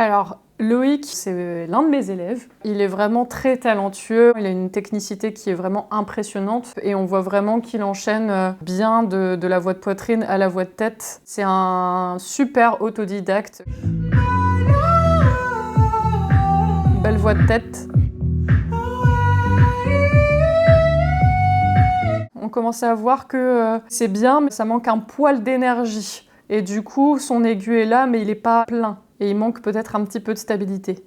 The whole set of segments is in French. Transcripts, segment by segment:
Alors, Loïc, c'est l'un de mes élèves. Il est vraiment très talentueux. Il a une technicité qui est vraiment impressionnante. Et on voit vraiment qu'il enchaîne bien de la voix de poitrine à la voix de tête. C'est un super autodidacte. Belle voix de tête. On commence à voir que c'est bien, mais ça manque un poil d'énergie. Et du coup, son aigu est là, mais il n'est pas plein. Et il manque peut-être un petit peu de stabilité.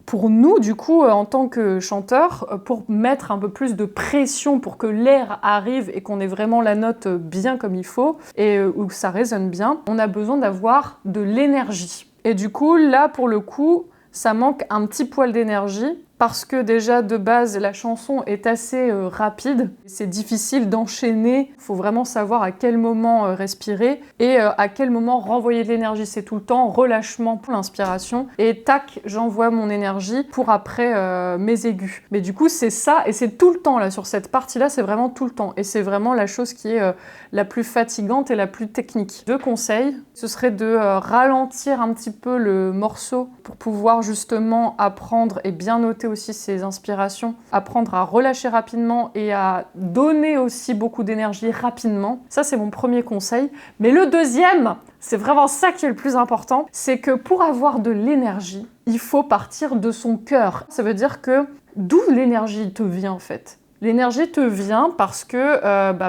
Pour nous, du coup, en tant que chanteurs, pour mettre un peu plus de pression pour que l'air arrive et qu'on ait vraiment la note bien comme il faut et où ça résonne bien, on a besoin d'avoir de l'énergie. Et du coup, là, pour le coup, ça manque un petit poil d'énergie parce que déjà, de base, la chanson est assez rapide. C'est difficile d'enchaîner. Il faut vraiment savoir à quel moment respirer et à quel moment renvoyer de l'énergie. C'est tout le temps relâchement pour l'inspiration. Et tac, j'envoie mon énergie pour après mes aigus. Mais du coup, c'est ça et c'est tout le temps là. Sur cette partie-là, c'est vraiment tout le temps. Et c'est vraiment la chose qui est la plus fatigante et la plus technique. Deux conseils, ce serait de ralentir un petit peu le morceau pour pouvoir justement apprendre et bien noter aussi ses inspirations, apprendre à relâcher rapidement et à donner aussi beaucoup d'énergie rapidement. Ça, c'est mon premier conseil. Mais le deuxième, c'est vraiment ça qui est le plus important, c'est que pour avoir de l'énergie, il faut partir de son cœur. Ça veut dire que d'où l'énergie te vient en fait? L'énergie te vient parce que,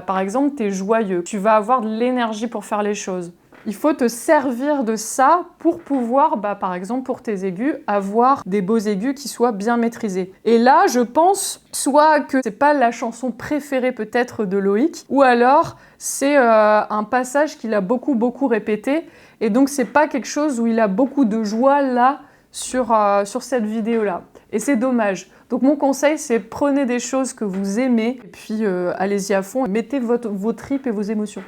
par exemple, tu es joyeux. Tu vas avoir de l'énergie pour faire les choses. Il faut te servir de ça pour pouvoir, par exemple, pour tes aigus, avoir des beaux aigus qui soient bien maîtrisés. Et là, je pense soit que c'est pas la chanson préférée peut-être de Loïc, ou alors c'est un passage qu'il a beaucoup répété, et donc c'est pas quelque chose où il a beaucoup de joie là sur cette vidéo-là. Et c'est dommage. Donc mon conseil, c'est prenez des choses que vous aimez, et puis allez-y à fond, et mettez vos tripes et vos émotions.